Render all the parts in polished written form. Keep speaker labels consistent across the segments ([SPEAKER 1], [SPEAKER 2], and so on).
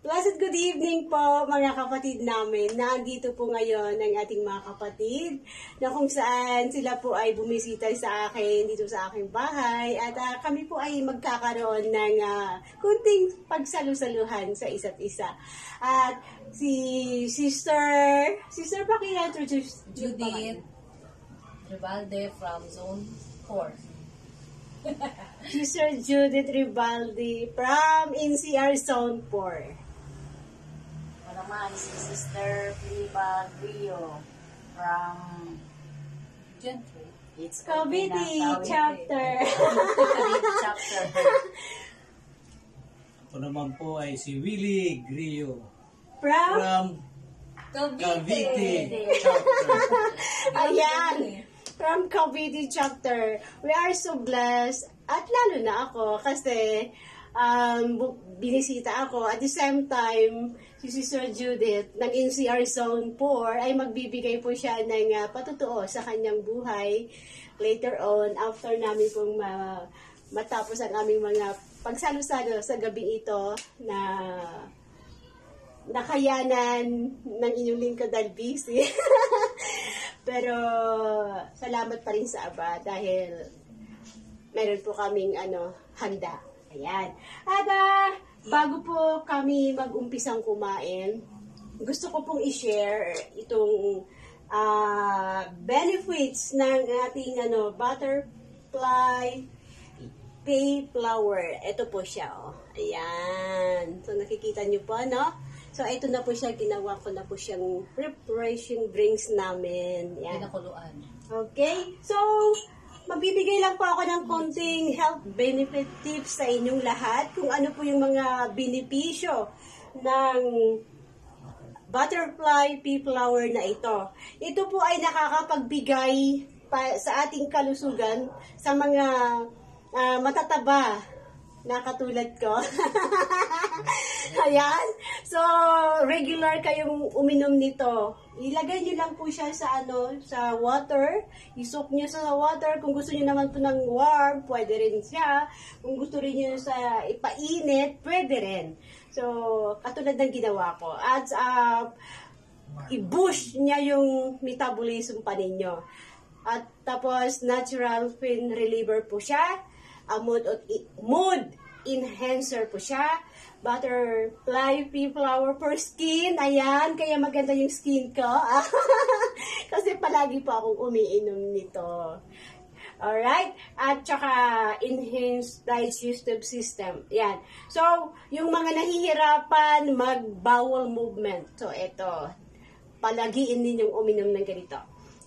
[SPEAKER 1] Blessed good evening po mga kapatid namin. Nandito po ngayon ang ating mga kapatid na kung saan sila po ay bumisita sa akin dito sa aking bahay at kami po ay magkakaroon ng kunting pagsalusaluhan sa isa't isa. At si Sister paki-introduce
[SPEAKER 2] Judith Ribalde from Zone 4.
[SPEAKER 1] Sister Judith Ribalde from NCR Zone 4.
[SPEAKER 3] Naman si Sister Fliba Grillo from
[SPEAKER 2] Gentry.
[SPEAKER 3] It's
[SPEAKER 1] Cavite chapter.
[SPEAKER 3] Cavite chapter.
[SPEAKER 4] Ako naman po ay si Willie Grillo
[SPEAKER 1] From
[SPEAKER 4] Cavite chapter.
[SPEAKER 1] Ayan. From Cavite chapter. We are so blessed. At lalo na ako kasi binisita ako. At the same time, si Sister Judith ng NCR Zone 4 ay magbibigay po siya ng patutuo sa kanyang buhay later on after namin pong matapos ang aming mga pagsalo-salo sa gabing ito na nakayanan ng inyong lingkod dahil busy. Pero salamat pa rin sa Aba dahil meron po kaming handa. Ayan. At bago po kami mag-umpisang kumain, gusto ko pong i-share itong benefits ng ating butterfly pea flower. Ito po siya, oh. Ayan. So, nakikita nyo po, no? So, ito na po siya. Ginawa ko na po siyang preparation drinks namin. Ayan.
[SPEAKER 2] Pinakuluan.
[SPEAKER 1] Okay? So, magbibigay lang po ako ng konting health benefit tips sa inyong lahat kung ano po yung mga benepisyo ng butterfly pea flower na ito. Ito po ay nakakapagbigay sa ating kalusugan sa mga matataba na katulad ko. Ayan. So, regular kayong uminom nito. Ilagay nyo lang po siya sa sa water. Isok nyo sa water. Kung gusto nyo naman po ng warm, pwede rin siya. Kung gusto rin nyo sa ipainit, pwede rin. So, katulad ng ginawa ko. At i-boost niya yung metabolism pa ninyo. At tapos, natural pain reliever po siya. Mood enhancer po siya. Butterfly pea flower for skin. Ayan, kaya maganda yung skin ko. Kasi palagi po akong umiinom nito. Alright? At saka enhanced digestive system. Ayan. So, yung mga nahihirapan mag-bowel movement. So, ito. Palagiin ninyong uminom ng ganito.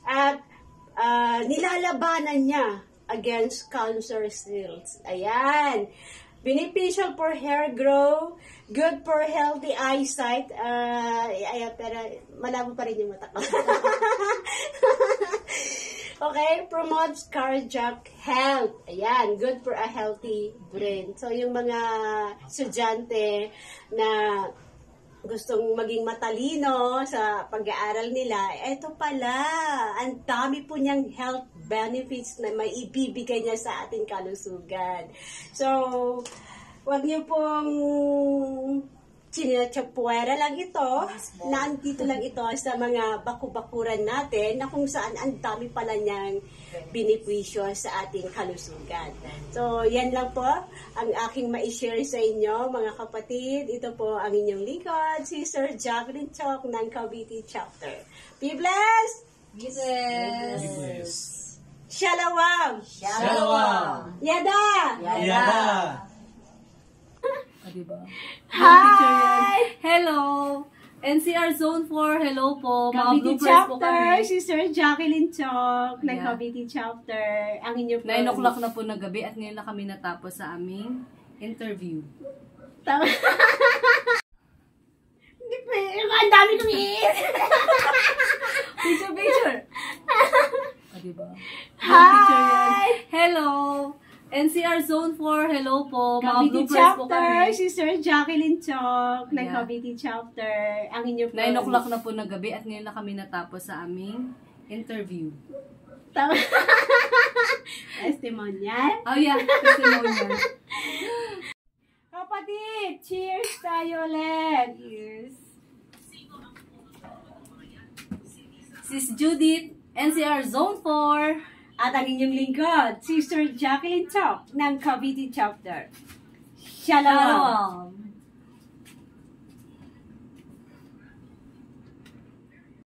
[SPEAKER 1] At nilalabanan niya against cancer cells. Ayan. Beneficial for hair grow, good for healthy eyesight. Pero malabo pa rin yung mata ko. Okay, promotes cardiac health. Ayan, good for a healthy brain. So, yung mga estudyante na gustong maging matalino sa pag-aaral nila, eto pala, ang dami po niyang health benefits na may ibibigay niya sa ating kalusugan. So, wag niyo pong sinatsapuera lang ito, nandito lang ito sa mga baku-bakuran natin na kung saan ang dami pala niyang benepisyo sa ating kalusugan. So, yan lang po ang aking ma-share sa inyo, mga kapatid. Ito po ang inyong lingkod, si Sir Jacqueline Chok ng Cavite chapter. Be blessed!
[SPEAKER 2] Jesus!
[SPEAKER 1] Shalom!
[SPEAKER 3] Shalom!
[SPEAKER 1] Yada!
[SPEAKER 4] Yada!
[SPEAKER 2] Diba?
[SPEAKER 1] Hi!
[SPEAKER 2] Hello! NCR Zone 4, hello po. Mga
[SPEAKER 1] Cavite
[SPEAKER 2] bloopers po
[SPEAKER 1] chapter,
[SPEAKER 2] kami.
[SPEAKER 1] si Sir Jacqueline Chok ng
[SPEAKER 2] Yeah.
[SPEAKER 1] Cavite chapter. Ang inyong
[SPEAKER 2] 9 o'clock na po ng gabi at ngayon na kami natapos sa aming interview.
[SPEAKER 1] Tama. Hindi pa, ang dami kong
[SPEAKER 2] Picture! Diba?
[SPEAKER 1] Hi!
[SPEAKER 2] Hello! NCR Zone 4, hello po. Mga
[SPEAKER 1] Cavite
[SPEAKER 2] bloopers po
[SPEAKER 1] chapter,
[SPEAKER 2] kami.
[SPEAKER 1] si Sir Jacqueline Chok ng
[SPEAKER 2] Yeah.
[SPEAKER 1] Cavite chapter. Ang inyong
[SPEAKER 2] 9 o'clock na po ng gabi at ngayon na kami natapos sa aming interview.
[SPEAKER 1] Tama. Testimonial.
[SPEAKER 2] Oh yeah, testimonial.
[SPEAKER 1] Kapatid, cheers tayo ulit.
[SPEAKER 2] Cheers. Sis Judith, NCR Zone 4.
[SPEAKER 1] At ang inyong lingkod, Sister Jacqueline Talk ng Cavite Chapter. Shalom!
[SPEAKER 2] Shalom.